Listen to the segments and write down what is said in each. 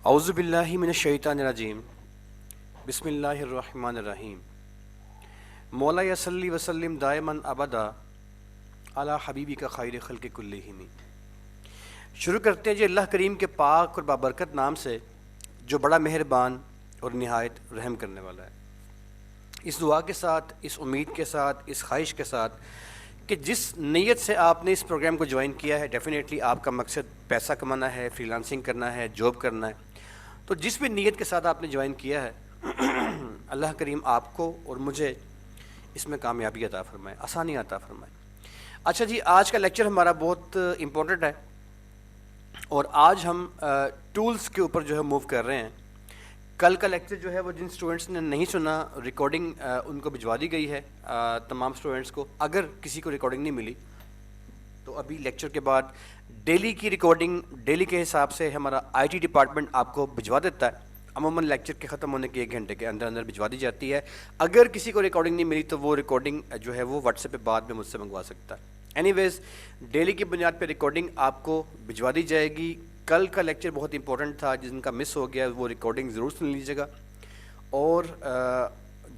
औज़ुबिल्लाहि मिनश्शैतानिर्रजीम बिस्मिल्लाहिर्रहमानिर्रहीम मौला या सल्ली वसल्लिम दायमन अबदा अला हबीबी का खैर खल्क़ि कुल्लिहिम। शुरू करते हैं जी अल्लाह करीम के पाक और बाबरकत नाम से जो बड़ा मेहरबान और निहायत रहम करने वाला है। इस दुआ के साथ, इस उम्मीद के साथ, इस ख्वाहिश के साथ कि जिस नीयत से आपने इस प्रोग्राम को ज्वाइन किया है, डेफ़िनेटली आपका मकसद पैसा कमाना है, फ्रीलांसिंग करना है, जॉब करना है। तो जिस भी नीयत के साथ आपने ज्वाइन किया है अल्लाह करीम आपको और मुझे इसमें कामयाबी अता फ़रमाए, आसानी अता फ़रमाए। अच्छा जी, आज का लेक्चर हमारा बहुत इम्पोर्टेंट है और आज हम टूल्स के ऊपर जो है मूव कर रहे हैं। कल का लेक्चर जो है वो जिन स्टूडेंट्स ने नहीं सुना, रिकॉर्डिंग उनको भिजवा दी गई है तमाम स्टूडेंट्स को। अगर किसी को रिकॉर्डिंग नहीं मिली तो अभी लेक्चर के बाद डेली की रिकॉर्डिंग डेली के हिसाब से हमारा आईटी डिपार्टमेंट आपको भिजवा देता है। अमूमन लेक्चर के ख़त्म होने के 1 घंटे के अंदर अंदर भिजवा दी जाती है। अगर किसी को रिकॉर्डिंग नहीं मिली तो वो रिकॉर्डिंग जो है वो व्हाट्सएप पे बाद में मुझसे मंगवा सकता है। एनीवेज, डेली की बुनियाद पे रिकॉर्डिंग आपको भिजवा दी जाएगी। कल का लेक्चर बहुत इंपॉर्टेंट था, जिनका मिस हो गया वो रिकॉर्डिंग ज़रूर सुन लीजिएगा। और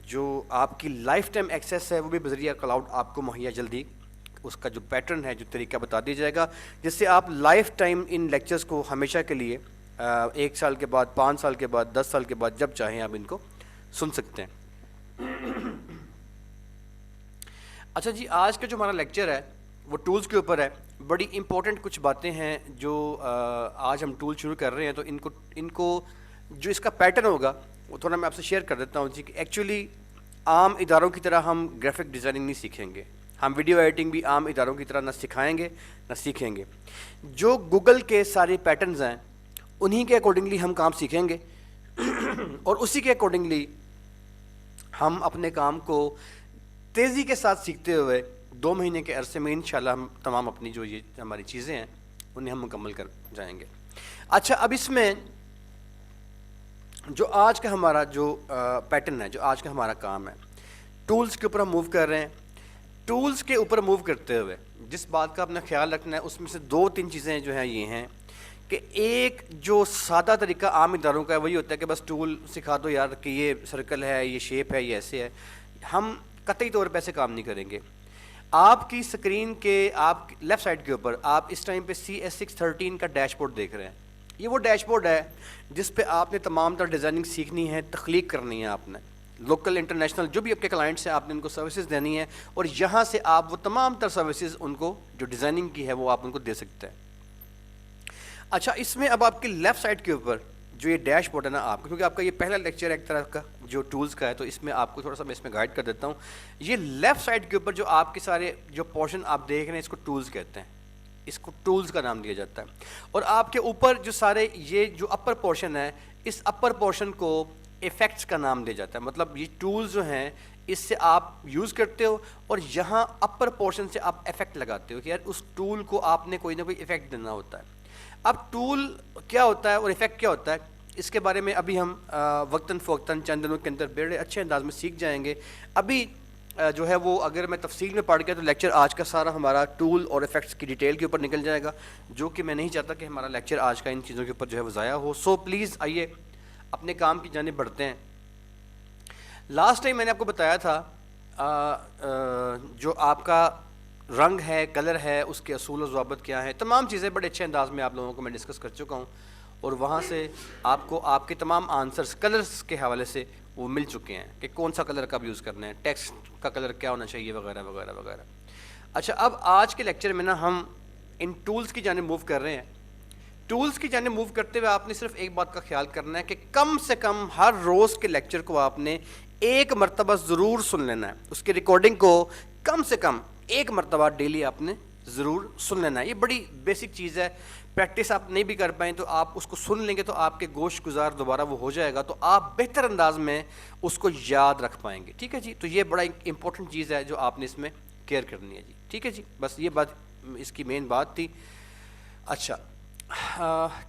जो आपकी लाइफ टाइम एक्सेस है वो भी बज़रिया क्लाउड आपको मुहैया जल्दी उसका जो पैटर्न है, जो तरीका बता दिया जाएगा, जिससे आप लाइफ टाइम इन लेक्चर्स को हमेशा के लिए 1 साल के बाद, 5 साल के बाद, 10 साल के बाद जब चाहें आप इनको सुन सकते हैं। अच्छा जी, आज का जो हमारा लेक्चर है वो टूल्स के ऊपर है। बड़ी इंपॉर्टेंट कुछ बातें हैं जो आज हम टूल शुरू कर रहे हैं, तो इनको जो इसका पैटर्न होगा वो थोड़ा मैं आपसे शेयर कर देता हूँ जी। कि एक्चुअली आम इदारों की तरह हम ग्राफिक डिज़ाइनिंग नहीं सीखेंगे, हम वीडियो एडिटिंग भी आम इदारों की तरह ना सिखाएंगे ना सीखेंगे। जो गूगल के सारे पैटर्न्स हैं उन्हीं के अकॉर्डिंगली हम काम सीखेंगे और उसी के अकॉर्डिंगली हम अपने काम को तेज़ी के साथ सीखते हुए 2 महीने के अरसे में इंशाल्लाह हम तमाम अपनी जो ये हमारी चीज़ें हैं उन्हें हम मुकम्मल कर जाएंगे। अच्छा, अब इसमें जो आज का हमारा जो पैटर्न है, जो आज का हमारा काम है, टूल्स के ऊपर हम मूव कर रहे हैं। टूल्स के ऊपर मूव करते हुए जिस बात का अपना ख्याल रखना है उसमें से 2-3 चीज़ें जो हैं ये हैं कि एक जो सादा तरीका आम इदारों का है वही होता है कि बस टूल सिखा दो यार कि ये सर्कल है, ये शेप है, ये ऐसे है। हम कतई तौर पे ऐसे काम नहीं करेंगे। आपकी स्क्रीन के आप लेफ़्ट साइड के ऊपर आप इस टाइम पे CS613 का डैशबोर्ड देख रहे हैं। ये वो डैशबोर्ड है जिस पे आपने तमाम तरह डिज़ाइनिंग सीखनी है, तख्लीक करनी है। आपने लोकल इंटरनेशनल जो भी आपके क्लाइंट्स हैं आपने उनको सर्विसेज देनी है और यहाँ से आप वो तमाम तरह सर्विसेज उनको जो डिज़ाइनिंग की है वो आप उनको दे सकते हैं। अच्छा, इसमें अब आपके लेफ़्ट साइड के ऊपर जो ये डैशबोर्ड है ना आपका, क्योंकि आपका ये पहला लेक्चर है एक तरह का जो टूल्स का है, तो इसमें आपको थोड़ा सा मैं इसमें गाइड कर देता हूँ। ये लेफ़्ट साइड के ऊपर जो आपके सारे जो पोर्शन आप देख रहे हैं इसको टूल्स कहते हैं, इसको टूल्स का नाम दिया जाता है। और आपके ऊपर जो सारे ये जो अपर पोर्शन है, इस अपर पोर्शन को इफ़ेक्ट्स का नाम दिया जाता है। मतलब ये टूल्स जो हैं इससे आप यूज़ करते हो और यहाँ अपर पोर्शन से आप इफ़ेक्ट लगाते हो कि यार उस टूल को आपने कोई ना कोई इफ़ेक्ट देना होता है। अब टूल क्या होता है और इफ़ेक्ट क्या होता है, इसके बारे में अभी हम वक्तन फ़वक्तन चंद दिनों के अंदर बड़े अच्छे अंदाज में सीख जाएंगे। अभी जो है वो अगर मैं तफसील में पढ़ गया तो लेक्चर आज का सारा हमारा टूल और इफ़ेक्ट्स की डिटेल के ऊपर निकल जाएगा, जो कि मैं नहीं चाहता कि हमारा लेक्चर आज का इन चीज़ों के ऊपर जो है वो ज़ाया हो। सो प्लीज़ आइए अपने काम की जानिब बढ़ते हैं। लास्ट टाइम मैंने आपको बताया था जो आपका रंग है, कलर है, उसके असूल और ज़वाबित क्या है, तमाम चीज़ें बड़े अच्छे अंदाज में आप लोगों को मैं डिस्कस कर चुका हूँ और वहाँ से आपको आपके तमाम आंसर्स कलर्स के हवाले से वो मिल चुके हैं कि कौन सा कलर कब यूज़ करना है, टेक्स्ट का कलर क्या होना चाहिए, वगैरह वगैरह वगैरह। अच्छा, अब आज के लेक्चर में ना हम इन टूल्स की जानिब मूव कर रहे हैं। टूल्स की जानिब मूव करते हुए आपने सिर्फ एक बात का ख्याल करना है कि कम से कम हर रोज़ के लेक्चर को आपने 1 मरतबा ज़रूर सुन लेना है। उसकी रिकॉर्डिंग को कम से कम 1 मरतबा डेली आपने ज़रूर सुन लेना है। ये बड़ी बेसिक चीज़ है। प्रैक्टिस आप नहीं भी कर पाएँ तो आप उसको सुन लेंगे तो आपके गोश गुजार दोबारा वो हो जाएगा, तो आप बेहतर अंदाज में उसको याद रख पाएंगे। ठीक है जी, तो ये बड़ा इंपॉर्टेंट चीज़ है जो आपने इसमें केयर करनी है जी। ठीक है जी, बस ये बात इसकी मेन बात थी। अच्छा,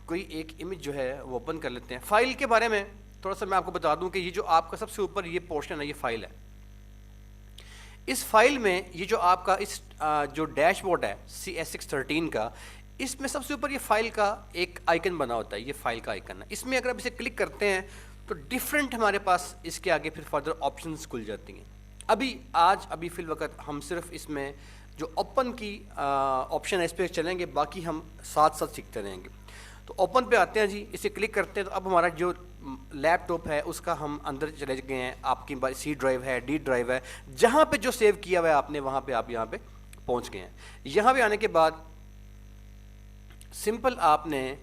कोई एक इमेज जो है वो ओपन कर लेते हैं। फ़ाइल के बारे में थोड़ा सा मैं आपको बता दूं कि ये जो आपका सबसे ऊपर ये पोर्शन है ये फ़ाइल है। इस फाइल में ये जो आपका इस जो डैशबोर्ड है CS613 का, इसमें सबसे ऊपर ये फाइल का एक आइकन बना होता है, ये फाइल का आइकन है। इसमें अगर आप इसे क्लिक करते हैं तो डिफरेंट हमारे पास इसके आगे फिर फर्दर ऑप्शंस खुल जाती हैं। अभी फिल वक्त हम सिर्फ इसमें जो ओपन की ऑप्शन है इस पर चलेंगे, बाकी हम साथ साथ सीखते रहेंगे। तो ओपन पे आते हैं जी, इसे क्लिक करते हैं तो अब हमारा जो लैपटॉप है उसका हम अंदर चले गए हैं। आपकी सी ड्राइव है, डी ड्राइव है, जहाँ पे जो सेव किया हुआ है आपने वहाँ पे आप यहाँ पे पहुँच गए हैं। यहाँ पे आने के बाद सिंपल आपने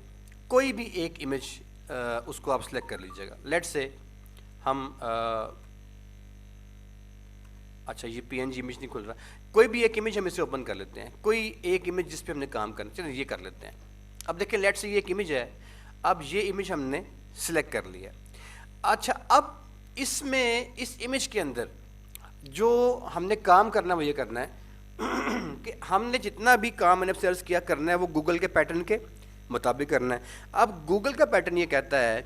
कोई भी एक इमेज उसको आप सेलेक्ट कर लीजिएगा। लेट्स से हम अच्छा ये पीएनजी इमेज नहीं खुल रहा, कोई भी एक इमेज हम इसे ओपन कर लेते हैं, कोई एक इमेज जिस पे हमने काम करना, चलिए ये कर लेते हैं। अब देखिए लेट्स से ये एक इमेज है, अब ये इमेज हमने सिलेक्ट कर लिया। अच्छा अब इसमें इस इमेज के अंदर जो हमने काम करना है वो ये करना है कि हमने जितना भी काम मैंने सर्च किया करना है वो गूगल के पैटर्न के मुताबिक करना है। अब गूगल का पैटर्न ये कहता है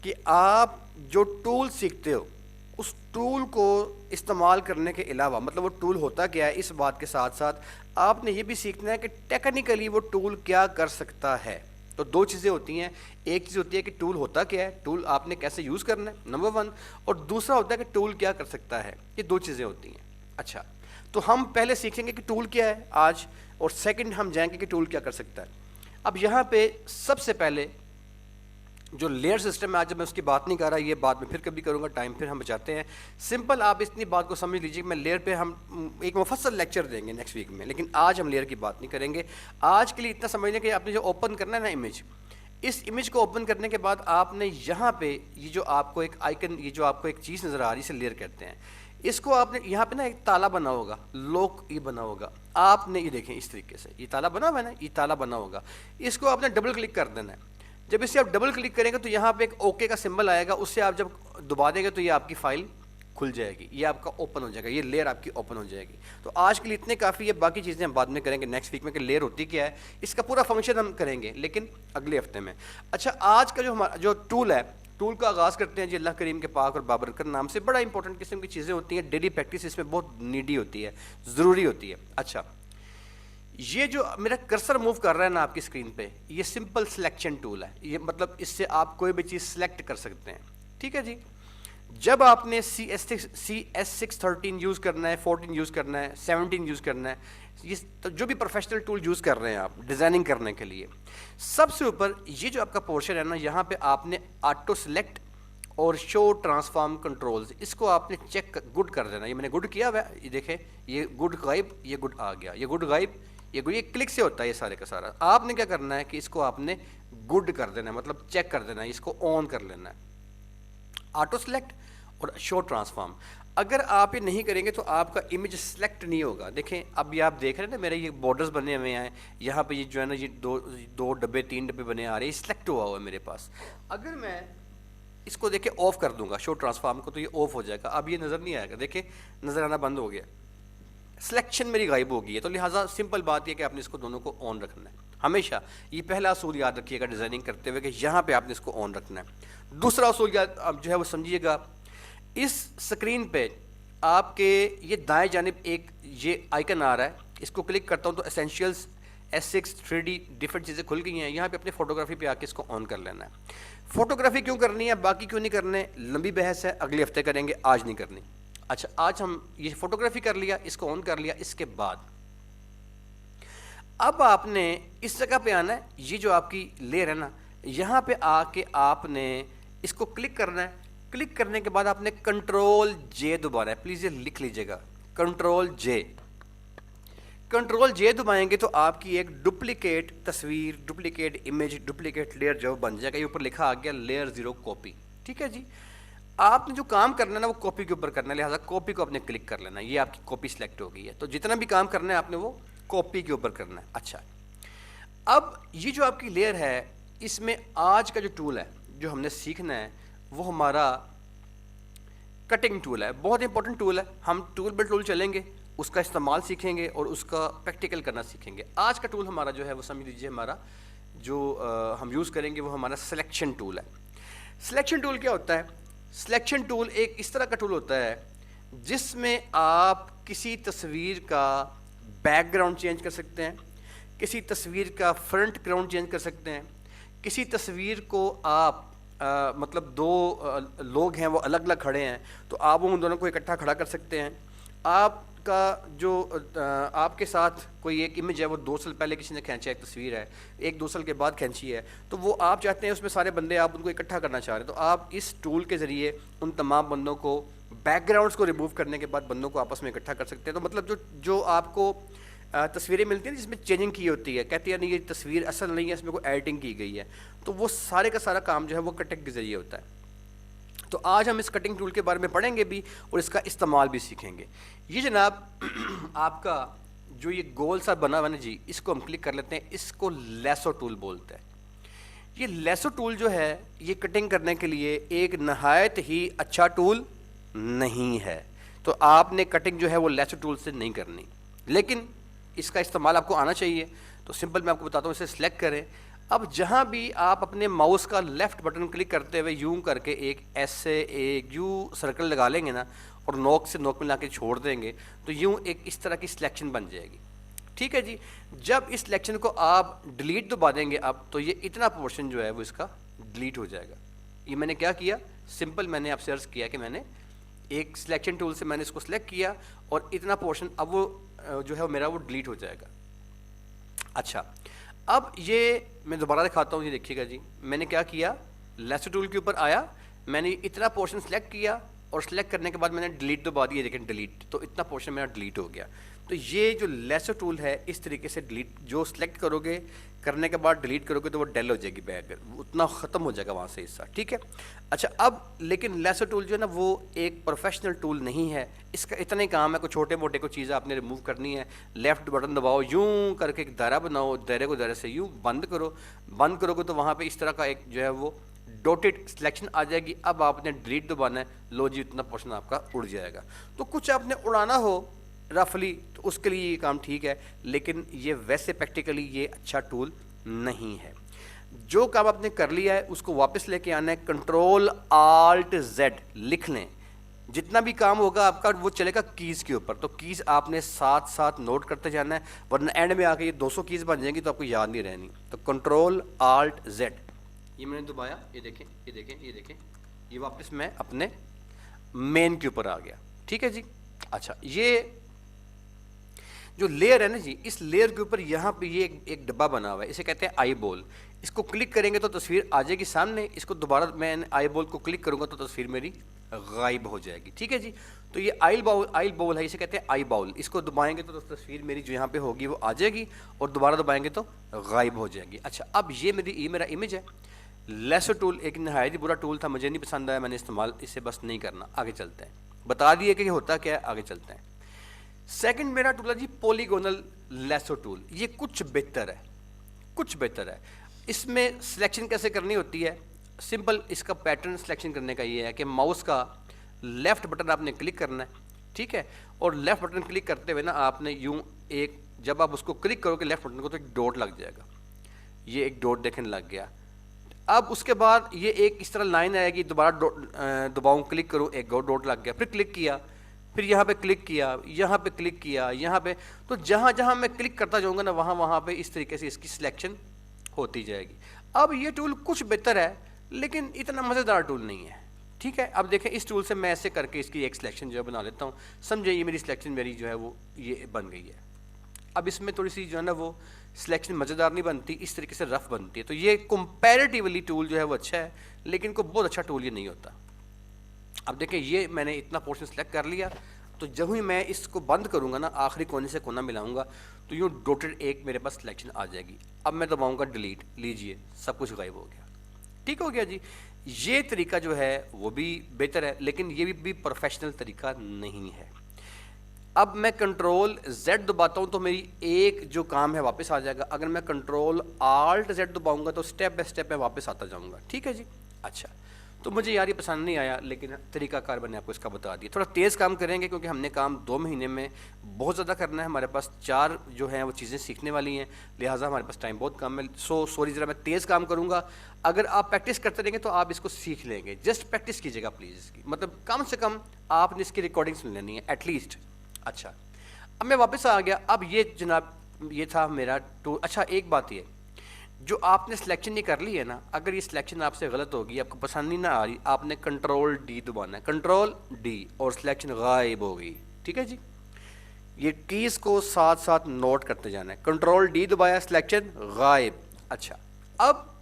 कि आप जो टूल सीखते हो उस टूल को इस्तेमाल करने के अलावा, मतलब वो टूल होता क्या है, इस बात के साथ साथ आपने ये भी सीखना है कि टेक्निकली वो टूल क्या कर सकता है। तो दो चीज़ें होती हैं, एक चीज़ होती है कि टूल होता क्या है, टूल आपने कैसे यूज़ करना है, नंबर 1, और दूसरा होता है कि टूल क्या कर सकता है। ये दो चीज़ें होती हैं। अच्छा तो हम पहले सीखेंगे कि टूल क्या है आज, और सेकंड हम जाएंगे कि टूल क्या कर सकता है। अब यहाँ पे सबसे पहले जो लेयर सिस्टम है, आज जब मैं उसकी बात नहीं कर रहा, ये बात मैं फिर कभी करूँगा, टाइम फिर हम बचाते हैं। सिंपल आप इतनी बात को समझ लीजिए कि मैं लेयर पे हम एक मुफस्सल लेक्चर देंगे नेक्स्ट वीक में, लेकिन आज हम लेयर की बात नहीं करेंगे। आज के लिए इतना समझ लें कि आपने जो ओपन करना है ना इमेज, इस इमेज को ओपन करने के बाद आपने यहाँ पे ये जो आपको एक आइकन, ये जो आपको एक चीज़ नज़र आ रही है, इसे लेयर कहते हैं। इसको आपने यहाँ पे ना एक ताला बना होगा, लॉक ये बना होगा, आपने ये देखें इस तरीके से ये ताला बना हुआ है ना, ये ताला बना होगा, इसको आपने डबल क्लिक कर देना है। जब इसे आप डबल क्लिक करेंगे तो यहाँ पे एक ओके का सिंबल आएगा, उससे आप जब दबा देंगे तो ये आपकी फाइल खुल जाएगी, ये आपका ओपन हो जाएगा, ये लेयर आपकी ओपन हो जाएगी। तो आज के लिए इतने काफ़ी है, बाकी चीज़ें हम बाद में करेंगे नेक्स्ट वीक में कि लेयर होती क्या है, इसका पूरा फंक्शन हम करेंगे लेकिन अगले हफ्ते में। अच्छा आज का जो हमारा जो टूल है, टूल का आगाज़ करते हैं जी अल्लाह करीम के पाक और बाबरकत नाम से। बड़ा इंपॉर्टेंट किस्म की चीज़ें होती हैं, डेली प्रैक्टिस इसमें बहुत नीडी होती है, ज़रूरी होती है। अच्छा ये जो मेरा कर्सर मूव कर रहा है ना आपकी स्क्रीन पे, ये सिंपल सिलेक्शन टूल है, ये मतलब इससे आप कोई भी चीज़ सेलेक्ट कर सकते हैं, ठीक है जी। जब आपने CS613 यूज़ करना है, 14 यूज़ करना है, 17 यूज़ करना है, ये तो जो भी प्रोफेशनल टूल यूज़ कर रहे हैं आप डिज़ाइनिंग करने के लिए, सबसे ऊपर ये जो आपका पोर्शन है ना, यहाँ पे आपने ऑटो सेलेक्ट और शो ट्रांसफॉर्म कंट्रोल्स, इसको आपने चेक गुड कर देना। ये मैंने गुड किया हुआ है, ये देखें, ये गुड गायब, ये गुड आ गया, ये गुड गायब, ये गुड, ये क्लिक से होता है ये सारे का सारा। आपने क्या करना है कि इसको आपने गुड कर देना है, मतलब चेक कर देना है, इसको ऑन कर लेना है, ऑटो सेलेक्ट और शो ट्रांसफॉर्म। अगर आप ये नहीं करेंगे तो आपका इमेज सेलेक्ट नहीं होगा। देखें अभी आप देख रहे हैं ना, मेरे ये बॉर्डर्स बने हुए हैं, यहाँ पे ये जो है ना, ये दो डब्बे 3 डब्बे बने आ रहे हैं, सेलेक्ट हुआ हुआ है मेरे पास। अगर मैं इसको देखे ऑफ कर दूंगा शो ट्रांसफॉर्म को, तो ये ऑफ हो जाएगा, अब ये नज़र नहीं आएगा, देखें नज़र आना बंद हो गया, सिलेक्शन मेरी गायब हो गई है। तो लिहाजा सिंपल बात यह कि आपने इसको दोनों को ऑन रखना है हमेशा। ये पहला असूल याद रखिएगा डिज़ाइनिंग करते हुए कि यहाँ पे आपने इसको ऑन रखना है। दूसरा असूल याद आप जो है वो समझिएगा, इस स्क्रीन पे आपके ये दाएं जानिब एक ये आइकन आ रहा है, इसको क्लिक करता हूँ तो एसेंशियल्स S6 3D डिफरेंट चीज़ें खुल गई हैं। यहाँ पे अपने फोटोग्राफी पे आके इसको ऑन कर लेना है। फोटोग्राफी क्यों करनी है, बाकी क्यों नहीं करने, लंबी बहस है, अगले हफ्ते करेंगे, आज नहीं करनी। अच्छा आज हम ये फोटोग्राफी कर लिया, इसको ऑन कर लिया, इसके बाद अब आपने इस जगह पे आना है, ये जो आपकी लेयर है ना, यहाँ पे आके आपने इसको क्लिक करना है। क्लिक करने के बाद आपने कंट्रोल J दबाना है, प्लीज़ ये लिख लीजिएगा, कंट्रोल J। कंट्रोल J दबाएंगे तो आपकी एक डुप्लीकेट तस्वीर, डुप्लीकेट इमेज, डुप्लीकेट लेयर जो बन जाएगा। ये ऊपर लिखा आ गया लेयर 0 कॉपी, ठीक है जी। आपने जो काम करना है ना वो कॉपी के ऊपर करना है, लिहाजा कॉपी को आपने क्लिक कर लेना है, ये आपकी कॉपी सिलेक्ट हो गई है। तो जितना भी काम करना है आपने वो कॉपी के ऊपर करना है। अच्छा अब ये जो आपकी लेयर है, इसमें आज का जो टूल है जो हमने सीखना है वो हमारा कटिंग टूल है, बहुत इंपॉर्टेंट टूल है। हम टूल बाय टूल चलेंगे, उसका इस्तेमाल सीखेंगे और उसका प्रैक्टिकल करना सीखेंगे। आज का टूल हमारा जो है वो समझ लीजिए हमारा जो हम यूज़ करेंगे वो हमारा सिलेक्शन टूल है। सिलेक्शन टूल क्या होता है, सिलेक्शन टूल एक इस तरह का टूल होता है जिसमें आप किसी तस्वीर का बैकग्राउंड चेंज कर सकते हैं, किसी तस्वीर का फ्रंट ग्राउंड चेंज कर सकते हैं, किसी तस्वीर को आप मतलब दो लोग हैं वो अलग अलग खड़े हैं तो आप उन दोनों को इकट्ठा खड़ा कर सकते हैं। आपका जो आपके साथ कोई एक इमेज है वो 2 साल पहले किसी ने खींचा एक तस्वीर है, एक 2 साल के बाद खींची है, तो वो आप चाहते हैं उसमें सारे बंदे आप उनको इकट्ठा करना चाह रहे हैं, तो आप इस टूल के ज़रिए उन तमाम बंदों को बैकग्राउंड्स को रिमूव करने के बाद बंदों को आपस में इकट्ठा कर सकते हैं। तो मतलब जो जो आपको तस्वीरें मिलती हैं जिसमें चेंजिंग की होती है, कहती है नहीं ये तस्वीर असल नहीं है, इसमें कोई एडिटिंग की गई है, तो वो सारे का सारा काम जो है वो कटिंग के ज़रिए होता है। तो आज हम इस कटिंग टूल के बारे में पढ़ेंगे भी और इसका इस्तेमाल भी सीखेंगे। ये जनाब आपका जो ये गोल सा बना हुआ ना जी, इसको हम क्लिक कर लेते हैं, इसको लेसो टूल बोलते हैं। ये लेसो टूल जो है ये कटिंग करने के लिए एक नहायत ही अच्छा टूल नहीं है, तो आपने कटिंग जो है वो लेसो टूल से नहीं करनी, लेकिन इसका इस्तेमाल आपको आना चाहिए। तो सिंपल मैं आपको बताता हूँ, इसे सिलेक्ट करें। अब जहाँ भी आप अपने माउस का लेफ़्ट बटन क्लिक करते हुए यूं करके एक ऐसे एक यूं सर्कल लगा लेंगे ना और नोक से नोक मिला के छोड़ देंगे तो यूं एक इस तरह की सिलेक्शन बन जाएगी। ठीक है जी, जब इस सिलेक्शन को आप डिलीट दबा देंगे अब तो ये इतना पोर्शन जो है वो इसका डिलीट हो जाएगा। ये मैंने क्या किया, सिंपल मैंने आपसे अर्ज़ किया कि मैंने एक सिलेक्शन टूल से मैंने इसको सिलेक्ट किया और इतना पोर्शन अब वो जो है मेरा वो डिलीट हो जाएगा। अच्छा, अब ये मैं दोबारा दिखाता हूँ, ये देखिएगा जी, मैंने क्या किया, लेसो टूल के ऊपर आया, मैंने इतना पोर्शन सेलेक्ट किया और सेलेक्ट करने के बाद मैंने डिलीट दबा दिया, देखें डिलीट, तो इतना पोर्शन मेरा डिलीट हो गया। तो ये जो लेसो टूल है इस तरीके से डिलीट, जो सिलेक्ट करोगे करने के बाद डिलीट करोगे तो वो डेल हो जाएगी, बैग उतना ख़त्म हो जाएगा वहाँ से हिस्सा। ठीक है, अच्छा अब लेकिन लेसो टूल जो है ना वो एक प्रोफेशनल टूल नहीं है, इसका इतना ही काम है, कोई छोटे मोटे को चीज़ आपने रिमूव करनी है, लेफ़्ट बटन दबाओ, यूं करके एक दायरा बनाओ, दायरे को दायरे से यूं बंद करो, बंद करोगे तो वहाँ पे इस तरह का एक जो है वो डॉटेड सिलेक्शन आ जाएगी। अब आपने डिलीट दबाना है, लो जी इतना पोर्शन आपका उड़ जाएगा। तो कुछ आपने उड़ाना हो रफली तो उसके लिए ये काम ठीक है, लेकिन ये वैसे प्रैक्टिकली ये अच्छा टूल नहीं है। जो काम आपने कर लिया है उसको वापस लेके आना है, कंट्रोल आल्ट जेड लिख लें, जितना भी काम होगा आपका वो चलेगा कीज़ के ऊपर, तो कीज़ आपने साथ साथ नोट करते जाना है, वरना एंड में आके ये 200 कीज़ बन जाएंगी तो आपको याद नहीं रहनी। तो कंट्रोल आल्ट जेड ये मैंने दबाया, ये देखें ये देखें ये देखें, ये वापस मैं अपने मेन के ऊपर आ गया। ठीक है जी, अच्छा ये जो लेयर है ना जी, इस लेयर के ऊपर यहाँ पे ये एक डब्बा बना हुआ है, इसे कहते हैं आई बॉल। इसको क्लिक करेंगे तो तस्वीर आ जाएगी सामने, इसको दोबारा मैं आई बॉल को क्लिक करूँगा तो तस्वीर मेरी गायब हो जाएगी। ठीक है जी, तो ये आई बॉल है, इसे कहते हैं आई बॉल। इसको दबाएंगे तो तस्वीर मेरी जो यहाँ पे होगी वो आ जाएगी और दोबारा दबाएंगे तो गायब हो जाएगी। अच्छा, अब ये मेरा इमेज है। लेसो टूल एक नहायत ही बुरा टूल था, मुझे नहीं पसंद आया, मैंने इस्तेमाल इसे बस नहीं करना। आगे चलते हैं, बता दिए कि होता क्या है, आगे चलते हैं। सेकंड मेरा टूल है जी पॉलीगोनल लेसो टूल। ये कुछ बेहतर है, कुछ बेहतर है। इसमें सिलेक्शन कैसे करनी होती है, सिंपल इसका पैटर्न सिलेक्शन करने का ये है कि माउस का लेफ़्ट बटन आपने क्लिक करना है, ठीक है, और लेफ़्ट बटन क्लिक करते हुए ना आपने यूं एक, जब आप उसको क्लिक करोगे लेफ़्ट बटन को तो एक डॉट लग जाएगा, ये एक डॉट देखने लग गया। अब उसके बाद ये एक इस तरह लाइन आएगी, दोबारा दबाऊँ क्लिक करूँ, एक और डॉट लग गया, फिर क्लिक किया, फिर यहाँ पे क्लिक किया, यहाँ पे क्लिक किया, यहाँ पे, तो जहाँ जहाँ मैं क्लिक करता जाऊँगा ना वहाँ वहाँ पे इस तरीके से इसकी सिलेक्शन होती जाएगी। अब ये टूल कुछ बेहतर है लेकिन इतना मज़ेदार टूल नहीं है। ठीक है, अब देखें इस टूल से मैं ऐसे करके इसकी एक सिलेक्शन जो है बना लेता हूँ, समझे ये मेरी सिलेक्शन मेरी जो है वो ये बन गई है। अब इसमें थोड़ी सी जो है ना वो सिलेक्शन मज़ेदार नहीं बनती, इस तरीके से रफ बनती है। तो ये कंपैरेटिवली टूल जो है वो अच्छा है, लेकिन को बहुत अच्छा टूल ये नहीं होता। अब देखें ये मैंने इतना पोर्शन सेलेक्ट कर लिया, तो जब ही मैं इसको बंद करूँगा ना, आखिरी कोने से कोना मिलाऊंगा तो यूँ डॉटेड एक मेरे पास सिलेक्शन आ जाएगी। अब मैं दबाऊँगा डिलीट, लीजिए सब कुछ गायब हो गया। ठीक हो गया जी, ये तरीका जो है वो भी बेहतर है, लेकिन ये भी प्रोफेशनल तरीका नहीं है। अब मैं कंट्रोल Z दबाता हूँ तो मेरी एक जो काम है वापस आ जाएगा। अगर मैं कंट्रोल आल्ट Z दबाऊंगा तो स्टेप बाय स्टेप मैं वापस आता जाऊँगा। ठीक है जी, अच्छा, तो मुझे यार ये पसंद नहीं आया, लेकिन तरीकाकार मैंने आपको इसका बता दिया। थोड़ा तेज़ काम करेंगे क्योंकि हमने काम 2 महीने में बहुत ज़्यादा करना है, हमारे पास 4 जो हैं वो चीज़ें सीखने वाली हैं, लिहाजा हमारे पास टाइम बहुत कम है। सॉरी ज़रा मैं तेज़ काम करूँगा। अगर आप प्रैक्टिस करते रहेंगे तो आप इसको सीख लेंगे। जस्ट प्रैक्टिस कीजिएगा प्लीज़ इसकी, मतलब कम से कम आपने इसकी रिकॉर्डिंग सुन लेनी है एटलीस्ट। अच्छा, अब मैं वापस आ गया। अब ये जनाब ये था मेरा टूल। अच्छा एक बात ये, जो आपने सिलेक्शन नहीं कर ली है ना, अगर ये सिलेक्शन आपसे गलत होगी, आपको पसंद नहीं ना आ रही, आपने कंट्रोल डी दबाना है, कंट्रोल डी, और सिलेक्शन गायब हो गई। ठीक है जी, ये कीज़ को साथ साथ नोट करते जाना है। कंट्रोल डी दबाया, सिलेक्शन गायब। अच्छा, अब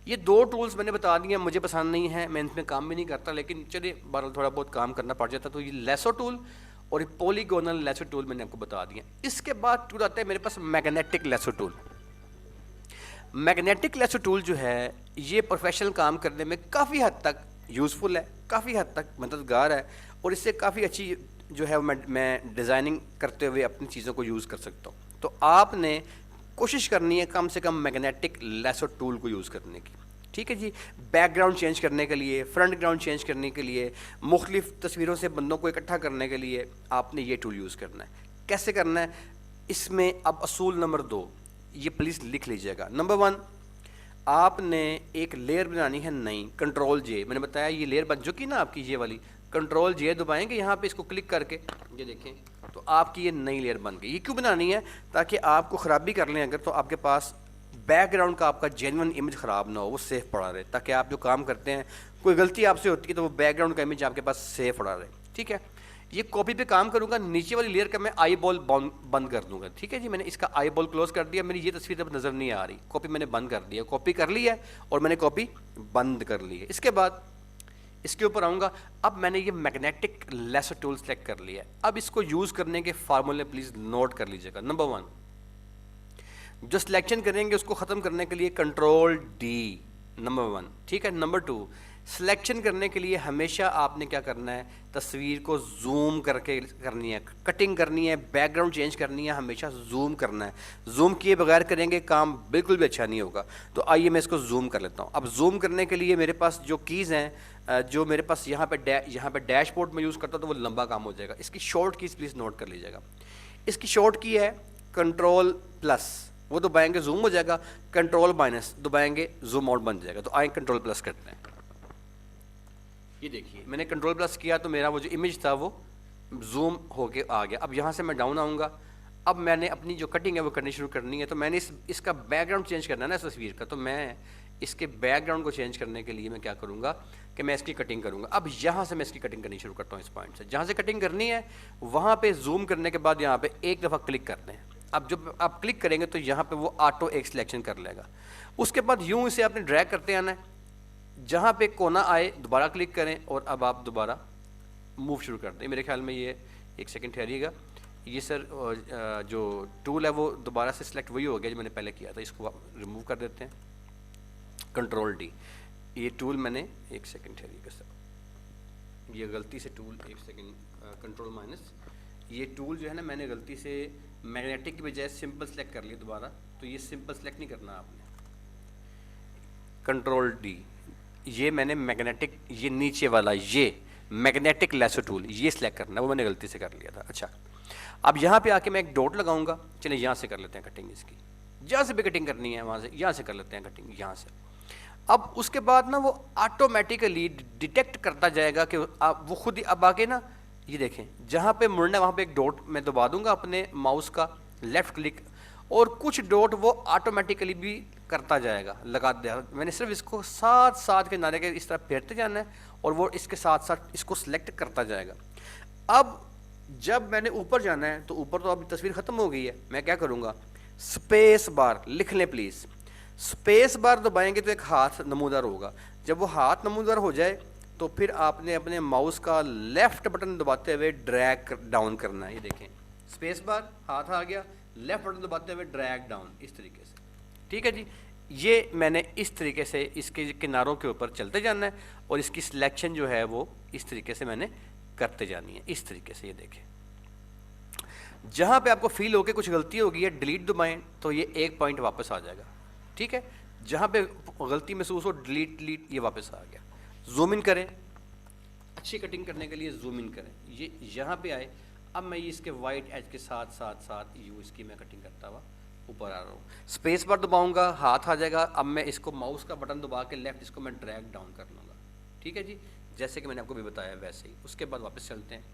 ये दो टूल्स मैंने बता दिए, मुझे पसंद नहीं है, मैं इनमें काम भी नहीं करता, लेकिन चलिए बहरहाल थोड़ा बहुत काम करना पड़ जाता। तो ये लेसो टूल और ये पॉलीगोनल लेसो टूल मैंने आपको बता दिया। इसके बाद टूल आता है मेरे पास magnetic lasso tool. Magnetic lasso tool जो है ये प्रोफेशनल काम करने में काफ़ी हद तक यूज़फुल है, काफ़ी हद तक मददगार है, और इससे काफ़ी अच्छी जो है मैं डिज़ाइनिंग करते हुए अपनी चीज़ों को यूज़ कर सकता हूँ। तो आपने कोशिश करनी है कम से कम मैग्नेटिक लेसो टूल को यूज़ करने की। ठीक है जी, बैकग्राउंड चेंज करने के लिए, फ्रंट ग्राउंड चेंज करने के लिए, मुख्तलिफ तस्वीरों से बंदों को इकट्ठा करने के लिए आपने ये टूल यूज़ करना है। कैसे करना है, इसमें अब असूल नंबर 2 ये प्लीज़ लिख लीजिएगा। नंबर 1, आपने एक लेयर बनानी है नई, कंट्रोल जे, मैंने बताया ये लेयर बन चुकी ना आपकी, ये वाली, कंट्रोल जे दबाएंगे यहाँ पे, इसको क्लिक करके ये देखें तो आपकी ये नई लेयर बन गई। ये क्यों बनानी है, ताकि आपको ख़राबी कर लें अगर, तो आपके पास बैकग्राउंड का आपका जेन्युइन इमेज ख़राब ना हो, वो सेफ पड़ा रहे, ताकि आप जो काम करते हैं कोई गलती आपसे होती है तो वो बैकग्राउंड का इमेज आपके पास सेफ पड़ा रहे। ठीक है, ये कॉपी पे काम करूंगा, नीचे वाली लेयर का मैं आई बॉल बंद कर दूंगा। ठीक है जी, मैंने इसका आई बॉल क्लोज कर दिया, मेरी ये तस्वीर अब नज़र नहीं आ रही, कॉपी मैंने बंद कर दिया, कॉपी कर ली है और मैंने कॉपी बंद कर ली है। इसके बाद इसके ऊपर आऊँगा, अब मैंने ये मैग्नेटिक लेसो टूल सेलेक्ट कर लिया है। अब इसको यूज़ करने के फार्मूले प्लीज़ नोट कर लीजिएगा। नंबर 1, जो सिलेक्शन करेंगे उसको ख़त्म करने के लिए कंट्रोल डी, नंबर 1। ठीक है, नंबर 2, सिलेक्शन करने के लिए हमेशा आपने क्या करना है, तस्वीर को जूम करके करनी है, कटिंग करनी है, बैकग्राउंड चेंज करनी है, हमेशा जूम करना है। जूम किए बगैर करेंगे काम बिल्कुल भी अच्छा नहीं होगा। तो आइए मैं इसको जूम कर लेता हूँ। अब जूम करने के लिए मेरे पास जो कीज़ हैं, जो मेरे पास यहाँ पे डैशबोर्ड में यूज़ करता हूँ, तो वो लंबा काम हो जाएगा। इसकी शॉर्ट कीज़ प्लीज़ नोट कर लीजिएगा। इसकी शॉर्ट की है कंट्रोल प्लस, वो दबाएंगे जूम हो जाएगा, कंट्रोल माइनस दबाएंगे जूम आउट बन जाएगा। तो आए कंट्रोल प्लस करते हैं। ये देखिए मैंने कंट्रोल प्लस किया तो मेरा वो जो इमेज था वो जूम होके आ गया। अब यहाँ से मैं डाउन आऊँगा, अब मैंने अपनी जो कटिंग है वो करनी शुरू करनी है। तो मैंने इसका बैकग्राउंड चेंज करना है ना इस तस्वीर का, तो मैं इसके बैकग्राउंड को चेंज करने के लिए मैं क्या करूँगा कि मैं इसकी कटिंग करूँगा। अब यहाँ से मैं इसकी कटिंग करनी शुरू करता हूँ, इस पॉइंट से जहाँ से कटिंग करनी है वहाँ पे जूम करने के बाद यहाँ पे एक दफ़ा क्लिक करते हैं। अब जब आप क्लिक करेंगे तो यहाँ पे वो ऑटो एक सिलेक्शन कर लेगा। उसके बाद यूँ इसे आपने ड्रैग करते आना है, जहाँ पे कोना आए दोबारा क्लिक करें और अब आप दोबारा मूव शुरू कर दें। मेरे ख्याल में ये एक सेकंड ठहरिएगा, ये सर जो टूल है वो दोबारा से सिलेक्ट वही हो गया जो मैंने पहले किया था। इसको रिमूव कर देते हैं, कंट्रोल डी। ये टूल मैंने एक सेकंड ठहरिएगा सर, ये गलती से टूल एक सेकंड कंट्रोल माइनस, ये टूल जो है ना मैंने गलती से मैग्नेटिक की बजाय सिंपल सेलेक्ट कर लिया दोबारा। तो ये सिंपल सेलेक्ट नहीं करना आपने, कंट्रोल डी, ये मैंने मैग्नेटिक, ये नीचे वाला ये मैग्नेटिक लेसो टूल ये सिलेक्ट करना, वो मैंने गलती से कर लिया था। अच्छा, अब यहाँ पे आके मैं एक डॉट लगाऊंगा। चलिए यहाँ से कर लेते हैं कटिंग इसकी, जहाँ से भी कटिंग करनी है वहाँ से, यहाँ से कर लेते हैं कटिंग यहाँ से। अब उसके बाद ना वो ऑटोमेटिकली डिटेक्ट करता जाएगा कि आप वो खुद ही अब आके ना ये देखें जहाँ पे मुड़ना है वहाँ पे एक डॉट मैं दबा दूंगा अपने माउस का लेफ़्ट क्लिक, और कुछ डॉट वो ऑटोमेटिकली भी करता जाएगा, लगा दिया। मैंने सिर्फ इसको साथ साथ के नारे के इस तरह फेरते जाना है और वो इसके साथ साथ इसको सिलेक्ट करता जाएगा। अब जब मैंने ऊपर जाना है तो ऊपर तो अभी तस्वीर ख़त्म हो गई है, मैं क्या करूँगा, स्पेस बार लिख लें प्लीज़। स्पेस बार दबाएंगे तो एक हाथ नमूदार होगा, जब वो हाथ नमूदार हो जाए तो फिर आपने अपने माउस का लेफ़्ट बटन दबाते हुए ड्रैग डाउन करना है। ये देखें स्पेस बार, हाथ आ गया, लेफ़्ट बटन दबाते हुए ड्रैग डाउन, इस तरीके से। ठीक है जी, ये मैंने इस तरीके से इसके किनारों के ऊपर चलते जाना है और इसकी सिलेक्शन जो है वो इस तरीके से मैंने करते जानी है, इस तरीके से। ये देखें जहाँ पे आपको फील हो के कुछ गलती होगी है डिलीट दबाएं तो ये एक पॉइंट वापस आ जाएगा। ठीक है, जहाँ पे गलती महसूस हो डिलीट डिलीट ये वापस आ गया। जूम इन करें, अच्छी कटिंग करने के लिए जूम इन करें, ये यहाँ पे आए। अब मैं ये इसके वाइट एज के साथ साथ साथ यू इसकी मैं कटिंग करता हुआ ऊपर आ रहा हूँ। स्पेस बार दबाऊंगा, हाथ आ जाएगा। अब मैं इसको माउस का बटन दबा के लेफ्ट इसको मैं ड्रैग डाउन कर लूँगा। ठीक है जी, जैसे कि मैंने आपको भी बताया वैसे ही। उसके बाद वापस चलते हैं,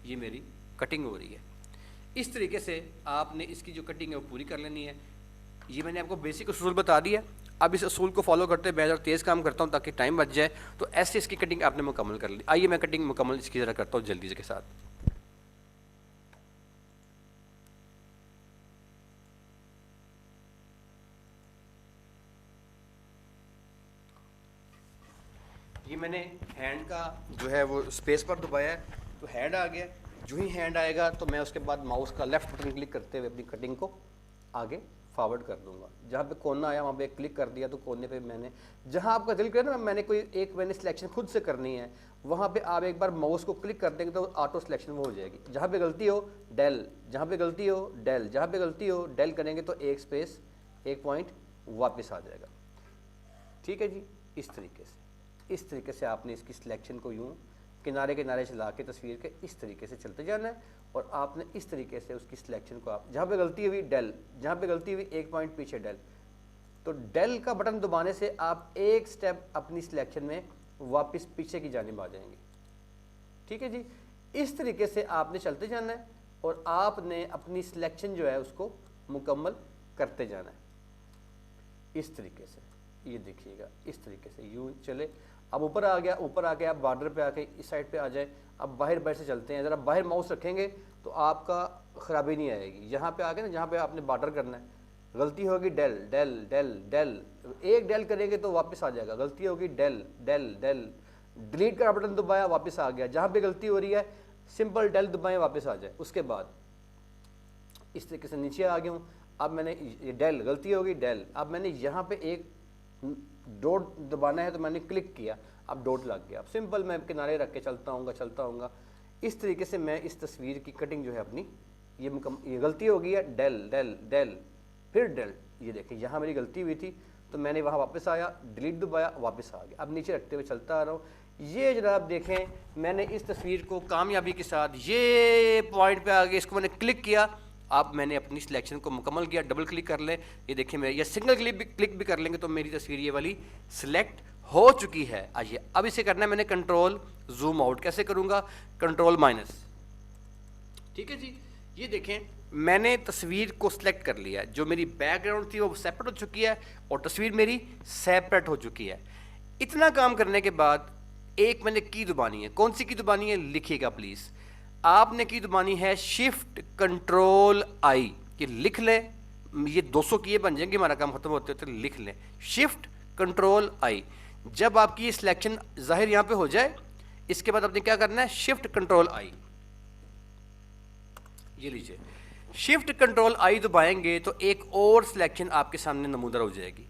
ये मेरी कटिंग हो रही है। इस तरीके से आपने इसकी जो कटिंग है वो पूरी कर लेनी है। ये मैंने आपको बेसिक उसूल बता दिया। अब इस उसूल को फॉलो करते मैं ज़रा तेज़ काम करता हूँ ताकि टाइम बच जाए। तो ऐसे इसकी कटिंग आपने मुकम्मल कर ली। आइए मैं कटिंग मुकम्मल इसकी ज़रा करता हूँ जल्दी के साथ। ये मैंने हैंड का जो है वो स्पेस पर दबाया है, तो हैंड आ गया। जो ही हैंड आएगा तो मैं उसके बाद माउस का लेफ्ट बटन क्लिक करते हुए अपनी कटिंग को आगे फॉरवर्ड कर दूंगा। जहाँ पे कोना आया वहाँ पे क्लिक कर दिया, तो कोने पे मैंने जहाँ आपका दिल करे ना, मैंने सिलेक्शन खुद से करनी है, वहाँ पे आप एक बार माउस को क्लिक कर देंगे तो ऑटो सिलेक्शन वो हो जाएगी। जहाँ पे गलती हो डेल, जहाँ पे गलती हो डेल, जहाँ पे गलती हो डेल करेंगे तो एक स्पेस एक पॉइंट वापस आ जाएगा। ठीक है जी, इस तरीके से आपने इसकी सिलेक्शन को यूँ किनारे किनारे चला के तस्वीर के इस तरीके से चलते जाना है, और आपने इस तरीके से उसकी सिलेक्शन को, आप जहाँ पे गलती हुई डेल, जहाँ पे गलती हुई एक पॉइंट पीछे डेल, तो डेल का बटन दबाने से आप एक स्टेप अपनी सिलेक्शन में वापस पीछे की जानिब आ जाएंगे। ठीक है जी, इस तरीके से आपने चलते जाना है और आपने अपनी सिलेक्शन जो है उसको मुकम्मल करते जाना है। इस तरीके से ये देखिएगा, इस तरीके से यूँ चले। अब ऊपर आ गया, आप बॉर्डर पे आके इस साइड पे आ जाए। अब बाहर से चलते हैं, ज़रा बाहर माउस रखेंगे तो आपका ख़राबी नहीं आएगी। यहाँ पे आके ना, जहाँ पे आपने बॉर्डर करना है, गलती होगी डेल डेल डेल डेल, एक डेल करेंगे तो वापस आ जाएगा। गलती होगी डेल डेल डेल, डिलीट का बटन दबाया वापस आ गया। जहाँ पे गलती हो रही है सिंपल डेल दबाएं वापस आ जाए। उसके बाद इस तरीके से नीचे आ गया हूँ। अब मैंने डेल, गलती होगी डेल, अब मैंने यहाँ पे एक डॉट दबाना है तो मैंने क्लिक किया, अब डॉट लग गया। अब सिंपल मैं किनारे रख के चलता हूँगा। इस तरीके से मैं इस तस्वीर की कटिंग जो है अपनी, ये गलती हो गई है डेल डेल डेल, फिर डेल। ये देखिए यहाँ मेरी गलती हुई थी तो मैंने वहाँ वापस आया, डिलीट दबाया, वापस आ गया। अब नीचे रखते हुए चलता आ रहा हूँ। ये जनाब देखें, मैंने इस तस्वीर को कामयाबी के साथ ये पॉइंट पे आ गया, इसको मैंने क्लिक किया। अब मैंने अपनी सिलेक्शन को मुकम्मल किया। डबल क्लिक कर लें, ये देखिए मेरे, या सिंगल क्लिक भी कर लेंगे तो मेरी तस्वीर ये वाली सिलेक्ट हो चुकी है। आइए अब इसे करना है मैंने कंट्रोल जूम आउट। कैसे करूँगा? Control minus. ठीक है जी, ये देखें मैंने तस्वीर को सिलेक्ट कर लिया। जो मेरी बैकग्राउंड थी वो सेपरेट हो चुकी है और तस्वीर मेरी सेपरेट हो चुकी है। इतना काम करने के बाद एक मैंने की दबानी है। कौन सी की दबानी है? लिखिएगा प्लीज़। आपने की दबानी है शिफ्ट कंट्रोल आई। ये लिख लें, ये 200 किए बन जाएंगे, हमारा काम खत्म होते होते। लिख लें शिफ्ट कंट्रोल आई। जब आपकी ये सिलेक्शन जाहिर यहाँ पे हो जाए, इसके बाद आपने क्या करना है? Shift control I. ये लीजिए, शिफ्ट कंट्रोल आई दबाएंगे तो एक और सिलेक्शन आपके सामने नमूदर हो जाएगी।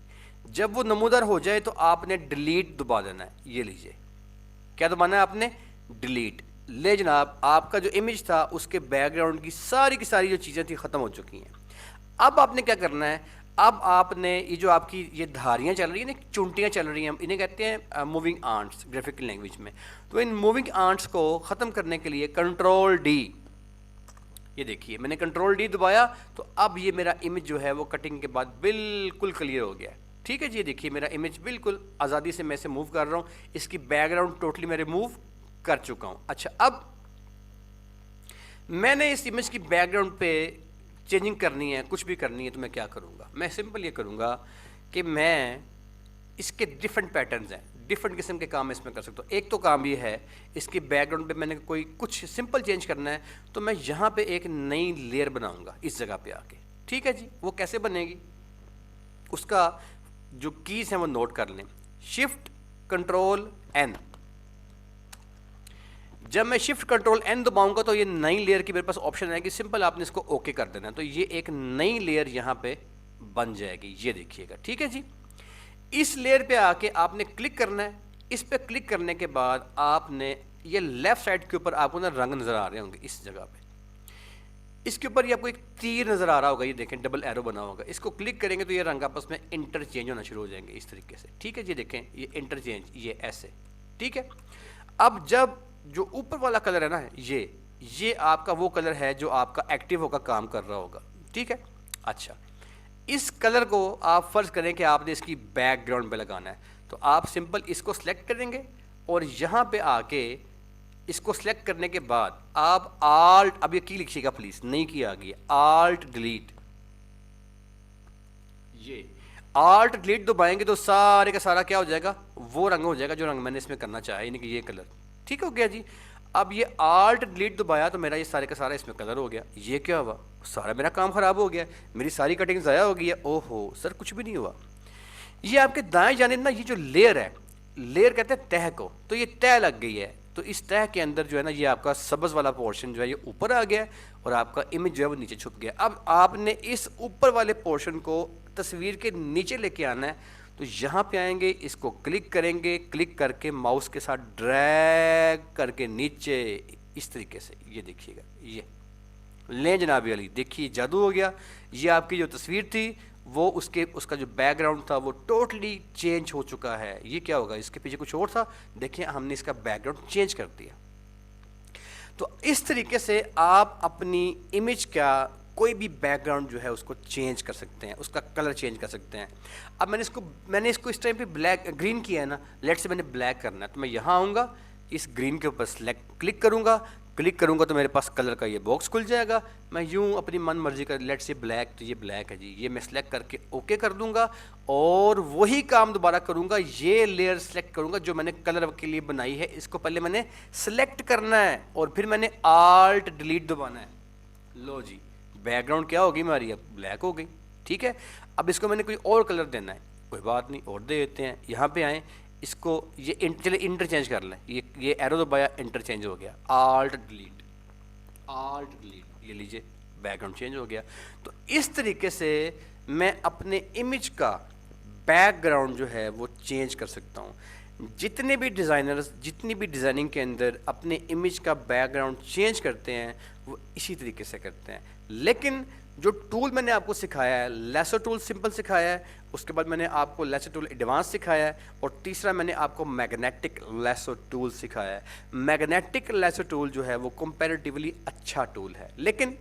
जब वो नमूदर हो जाए तो आपने डिलीट दबा देना है। ये लीजिए, क्या दबाना है आपने? डिलीट। ले जनाब, आपका जो इमेज था उसके बैकग्राउंड की सारी जो चीज़ें थी ख़त्म हो चुकी हैं। अब आपने क्या करना है? अब आपने ये जो आपकी ये धारियाँ चल रही हैं ना, चुंटियाँ चल रही हैं, इन्हें कहते हैं मूविंग आर्ट्स ग्राफिकल लैंग्वेज में। तो इन मूविंग आर्ट्स को ख़त्म करने के लिए कंट्रोल डी, ये देखिए मैंने कंट्रोल डी दबाया तो अब ये मेरा इमेज जो है वो कटिंग के बाद बिल्कुल क्लियर हो गया है। ठीक है जी, ये देखिए मेरा इमेज बिल्कुल आज़ादी से मैं इसे मूव कर रहा हूँ। इसकी बैकग्राउंड टोटली मैं रिमूव कर चुका हूँ। अच्छा, अब मैंने इस इमेज की बैकग्राउंड पे चेंजिंग करनी है, कुछ भी करनी है, तो मैं क्या करूँगा? मैं सिंपल ये करूँगा कि मैं इसके डिफरेंट पैटर्न्स हैं, डिफरेंट किस्म के काम इसमें कर सकता हूँ। एक तो काम ये है, इसकी बैकग्राउंड पे मैंने कोई कुछ सिंपल चेंज करना है तो मैं यहाँ पे एक नई लेयर बनाऊँगा इस जगह पे आके। ठीक है जी, वो कैसे बनेगी? उसका जो कीज़ हैं वो नोट कर लें। Shift control N. जब मैं शिफ्ट कंट्रोल एन दबाऊंगा तो ये नई लेयर की मेरे पास ऑप्शन है कि सिंपल आपने इसको ओके कर देना है, तो ये एक नई लेयर यहाँ पे बन जाएगी। ये देखिएगा, ठीक है जी। इस लेयर पे आके आपने क्लिक करना है। इस पे क्लिक करने के बाद आपने ये लेफ्ट साइड के ऊपर आपको ना रंग नज़र आ रहे होंगे इस जगह पे। इसके ऊपर ये आपको एक तीर नज़र आ रहा होगा, ये देखें डबल एरो बना होगा। इसको क्लिक करेंगे तो ये रंग आपस में इंटरचेंज होना शुरू हो जाएंगे इस तरीके से। ठीक है जी, देखें ये इंटरचेंज, ये ऐसे। ठीक है, अब जब जो ऊपर वाला कलर है ना, ये आपका वो कलर है जो आपका एक्टिव होकर काम कर रहा होगा। ठीक है, अच्छा, इस कलर को आप फ़र्ज़ करें कि आपने इसकी बैकग्राउंड पे लगाना है, तो आप सिंपल इसको सेलेक्ट करेंगे और यहाँ पे आके इसको सिलेक्ट करने के बाद आप आल्ट, अब ये की लिखिएगा प्लीज, नहीं की आ गई, आल्ट डिलीट, ये आल्ट डिलीट दबाएंगे तो सारे का सारा क्या हो जाएगा, वो रंग हो जाएगा जो रंग मैंने इसमें करना चाहा, यानी कि ये कलर। ठीक हो गया जी। अब ये आल्ट डिलीट दबाया तो मेरा ये सारे का सारा इसमें कलर हो गया। ये क्या हुआ, सारा मेरा काम खराब हो गया, मेरी सारी कटिंग ज़ाया हो गई है। ओहो सर कुछ भी नहीं हुआ। ये आपके दाएं जानिब ना ये जो लेयर है, लेयर कहते हैं तह को, तो ये तह लग गई है। तो इस तह के अंदर जो है ना ये आपका सब्ज वाला पोर्शन जो है ये ऊपर आ गया और आपका इमेज जो है वो नीचे छुप गया। अब आपने इस ऊपर वाले पोर्शन को तस्वीर के नीचे लेके आना है। तो यहाँ पे आएंगे, इसको क्लिक करेंगे, क्लिक करके माउस के साथ ड्रैग करके नीचे इस तरीके से, ये देखिएगा, ये लें जनाबी अली, देखिए जादू हो गया। ये आपकी जो तस्वीर थी वो उसका जो बैकग्राउंड था वो टोटली चेंज हो चुका है। ये क्या होगा, इसके पीछे कुछ और था, देखिए हमने इसका बैकग्राउंड चेंज कर दिया। तो इस तरीके से आप अपनी इमेज का कोई भी बैकग्राउंड जो है उसको चेंज कर सकते हैं, उसका कलर चेंज कर सकते हैं। अब मैंने इसको इस टाइम पे ब्लैक ग्रीन किया है ना, लेट से मैंने ब्लैक करना है, तो मैं यहाँ आऊँगा, इस ग्रीन के ऊपर सेलेक्ट क्लिक करूँगा तो मेरे पास कलर का ये बॉक्स खुल जाएगा। मैं यूँ अपनी मन मर्जी का, लेट से ब्लैक, तो ये ब्लैक है जी, ये मैं सेलेक्ट करके ओके कर दूंगा और वही काम दोबारा करूँगा। ये लेयर सेलेक्ट करूँगा जो मैंने कलर के लिए बनाई है, इसको पहले मैंने सेलेक्ट करना है और फिर मैंने आल्ट डिलीट दबाना है। लो जी, बैकग्राउंड क्या होगी हमारी, अब ब्लैक हो गई। ठीक है, अब इसको मैंने कोई और कलर देना है, कोई बात नहीं और दे देते हैं। यहाँ पे आएँ, इसको ये चलिए इंटरचेंज कर लें, ये एरो दबाया, इंटरचेंज हो गया, आल्ट डिलीट, ये लीजिए बैकग्राउंड चेंज हो गया। तो इस तरीके से मैं अपने इमेज का बैकग्राउंड जो है वो चेंज कर सकता हूँ। जितने भी डिज़ाइनर्स जितनी भी डिज़ाइनिंग के अंदर अपने इमेज का बैकग्राउंड चेंज करते हैं वो इसी तरीके से करते हैं। लेकिन जो टूल मैंने आपको सिखाया है, लेसो टूल सिंपल सिखाया है, उसके बाद मैंने आपको लेसो टूल एडवांस सिखाया है और तीसरा मैंने आपको मैग्नेटिक लेसो टूल सिखाया है। मैग्नेटिक लेसो टूल जो है वो कंपैरेटिवली अच्छा टूल है, लेकिन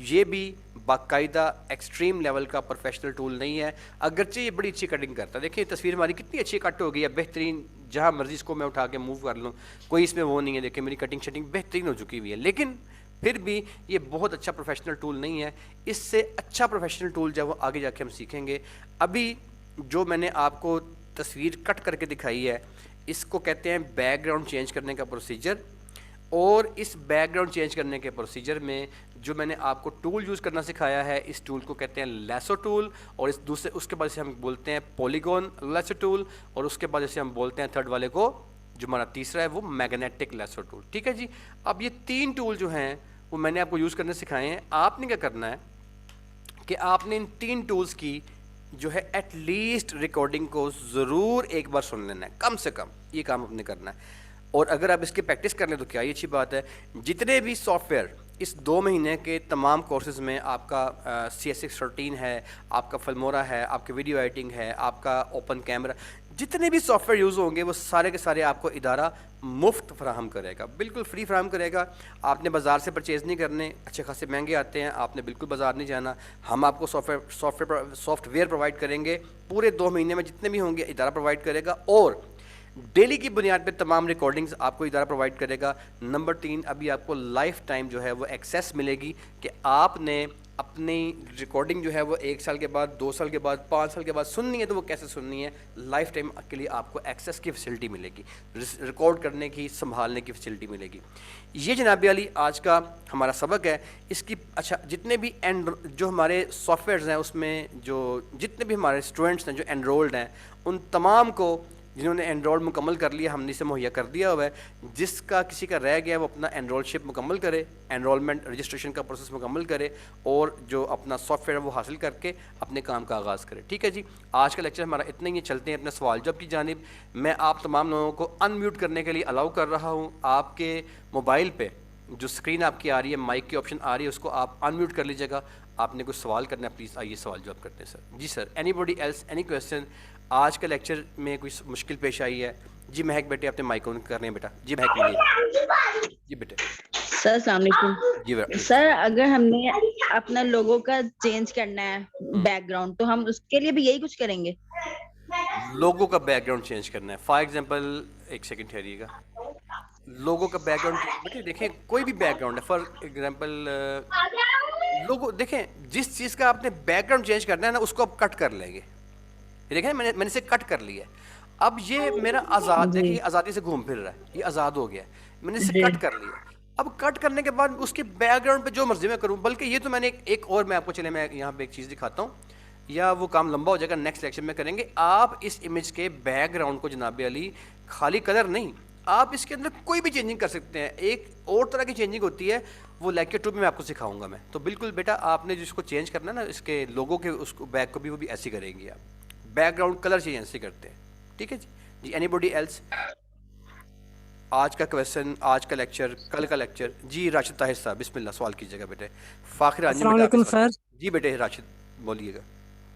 ये भी बाकायदा एक्सट्रीम लेवल का प्रोफेशनल टूल नहीं है, अगरचे ये बड़ी अच्छी कटिंग करता है। देखिए तस्वीर हमारी कितनी अच्छी कट हो गई है, बेहतरीन, जहाँ मर्जी इसको मैं उठा के मूव कर लूँ, कोई इसमें वो नहीं है। देखिए मेरी कटिंग शटिंग बेहतरीन हो चुकी हुई है, लेकिन फिर भी ये बहुत अच्छा प्रोफेशनल टूल नहीं है। इससे अच्छा प्रोफेशनल टूल जब वो आगे जाके हम सीखेंगे। अभी जो मैंने आपको तस्वीर कट करके दिखाई है, इसको कहते हैं बैकग्राउंड चेंज करने का प्रोसीजर। और इस बैकग्राउंड चेंज करने के प्रोसीजर में जो मैंने आपको टूल यूज़ करना सिखाया है, इस टूल को कहते हैं लेसो टूल, और इस दूसरे उसके बाद से हम बोलते हैं पॉलीगॉन लेसो टूल, और उसके बाद जैसे हम बोलते हैं थर्ड वाले को, जो हमारा तीसरा है, वो मैग्नेटिक लेसो टूल। ठीक है जी। अब ये तीन टूल जो हैं वो मैंने आपको यूज़ करने सिखाए हैं। आपने क्या करना है कि आपने इन तीन टूल्स की जो है एटलीस्ट रिकॉर्डिंग को ज़रूर एक बार सुन लेना है, कम से कम ये काम आपने करना है। और अगर आप इसकी प्रैक्टिस कर लें तो क्या ही अच्छी बात है। जितने भी सॉफ्टवेयर इस 2 महीने के तमाम कोर्सेज़ में, आपका CS613 है, आपका फिल्मोरा है, आपकी वीडियो एडिटिंग है, आपका ओपन कैमरा, जितने भी सॉफ्टवेयर यूज़ होंगे वो सारे के सारे आपको इदारा मुफ्त फराहम करेगा, बिल्कुल फ्री फराहम करेगा। आपने बाज़ार से परचेज़ नहीं करने, अच्छे खासे महंगे आते हैं, आपने बिल्कुल बाज़ार नहीं जाना। हम आपको सॉफ्टवेयर प्रोवाइड करेंगे, पूरे 2 महीने में जितने भी होंगे इदारा प्रोवाइड करेगा, और डेली की बुनियाद पे तमाम रिकॉर्डिंग्स आपको इदारा प्रोवाइड करेगा। नंबर 3, अभी आपको लाइफ टाइम जो है वो एक्सेस मिलेगी कि आपने अपनी रिकॉर्डिंग जो है वो 1 साल के बाद, 2 साल के बाद, 5 साल के बाद सुननी है तो वो कैसे सुननी है, लाइफ टाइम के लिए आपको एक्सेस की फैसिलिटी मिलेगी, रिकॉर्ड करने की, संभालने की फैसिलिटी मिलेगी। ये जनाबी अली आज का हमारा सबक है। इसकी अच्छा जितने भी जो हमारे सॉफ्टवेयर्स हैं उसमें जो जितने भी हमारे स्टूडेंट्स हैं जो एनरोल्ड हैं, उन तमाम को जिन्होंने एनरोल मुकम्मल कर लिया हमने इसे मुहैया कर दिया हुआ है। जिसका किसी का रह गया वो अपना एनरोलशिप मुकम्मल करे, एनरोलमेंट रजिस्ट्रेशन का प्रोसेस मुकम्मल करे और जो अपना सॉफ्टवेयर है वो हासिल करके अपने काम का आगाज़ करे। ठीक है जी, आज का लेक्चर हमारा इतना ही है। चलते हैं अपने सवाल जवाब की जानिब। मैं आप तमाम लोगों को अनम्यूट करने के लिए अलाउ कर रहा हूँ। आपके मोबाइल पर जो स्क्रीन आपकी आ रही है, माइक की ऑप्शन आ रही है, उसको आप अनम्यूट कर लीजिएगा। आपने कुछ सवाल करना है, प्लीज़ आइए सवाल जवाब करते हैं सर। जी sir, anybody else, any question? आज के लेक्चर में कोई मुश्किल पेश आई है? जी महक बेटे, आपने माइक ऑन कर रहे हैं बेटा। जी महक मिलिए। जी बेटे। सर अस्सलाम वालेकुम। जी बेटा। सर अगर हमने अपना लोगो का चेंज करना है बैकग्राउंड, तो हम उसके लिए भी यही कुछ करेंगे? लोगो का बैकग्राउंड चेंज करना है, फॉर एग्जांपल, एक सेकंड ठहरिएगा। लोगों का बैकग्राउंड बेटे देखें, कोई भी बैकग्राउंड है, फॉर एग्जांपल लोगो देखें, जिस चीज़ का आपने बैकग्राउंड चेंज करना है ना, उसको आप कट कर लेंगे। ये देखें, मैंने मैंने इसे कट कर लिया है। अब ये मेरा आज़ाद, जी देखिए आज़ादी से घूम फिर रहा है, ये आज़ाद हो गया है। मैंने इसे जी कट कर लिया। अब कट करने के बाद उसके बैकग्राउंड पे जो मर्जी मैं करूं, बल्कि ये तो मैंने एक और मैं आपको, चले मैं यहाँ पे एक चीज़ दिखाता हूँ, या वो काम लंबा हो जाएगा, नेक्स्ट लेक्चर में करेंगे। आप इस इमेज के बैकग्राउंड को जनाब अली, खाली कलर नहीं, आप इसके अंदर कोई भी चेंजिंग कर सकते हैं। एक और तरह की चेंजिंग होती है, वो लेक्चर 2 में मैं आपको सिखाऊंगा मैं। तो बिल्कुल बेटा, आपने जिसको चेंज करना है ना, इसके लोगों के उसको बैक को भी, वो भी ऐसे करेंगे आप। बैकग्राउंड कलर चेंज ऐसे करते हैं, ठीक है जी। जी एनीबॉडी एल्स? आज का क्वेश्चन, आज का लेक्चर, कल का लेक्चर। जी राशिद ताहिर साहब, बिस्मिल्लाह, सवाल कीजिएगा बेटे। फाखिर अंजुम अस्सलाम बेटा, आपके वालेकुम सवाल। सर। जी बेटे राशिद, बोलिएगा।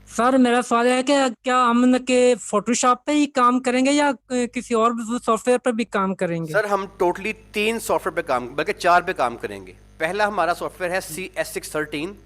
सर मेरा सवाल है कि क्या हम के फोटोशॉप पे ही काम करेंगे या किसी और सॉफ्टवेयर पर भी काम करेंगे? सर हम टोटली 3 सॉफ्टवेयर पे काम, बल्कि 4 पे काम करेंगे। पहला हमारा सॉफ्टवेयर है CS613,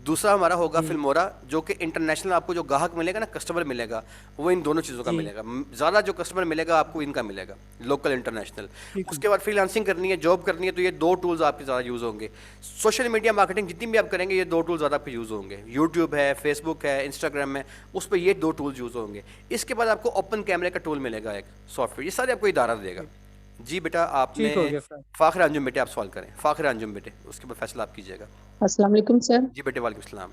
दूसरा हमारा होगा फिल्मोरा, जो कि इंटरनेशनल आपको जो ग्राहक मिलेगा ना, कस्टमर मिलेगा, वो इन दोनों चीज़ों का जी मिलेगा। ज़्यादा जो कस्टमर मिलेगा आपको इनका मिलेगा, लोकल इंटरनेशनल। ठीक है। उसके बाद फ्रीलांसिंग करनी है, जॉब करनी है, तो ये 2 टूल्स आपके ज़्यादा यूज़ होंगे। सोशल मीडिया मार्केटिंग जितनी भी आप करेंगे, ये 2 टूल्स ज़्यादा आपके यूज़ होंगे। यूट्यूब है, फेसबुक है, इंस्टाग्राम है, उस पर ये 2 टूल्स यूज़ होंगे। इसके बाद आपको ओपन कैमरे का टूल मिलेगा, एक सॉफ्टवेयर, ये सारे आपको इदारा देगा। जी बेटा, आपने ठीक हो गया सर। फ़ाखिर अंजुम बेटे, आप सवाल करें। फ़ाखिर अंजुम बेटे, उसके बाद फैसला आप कीजिएगा। अस्सलाम वालेकुम सर। जी बेटे, वालेकुम सलाम।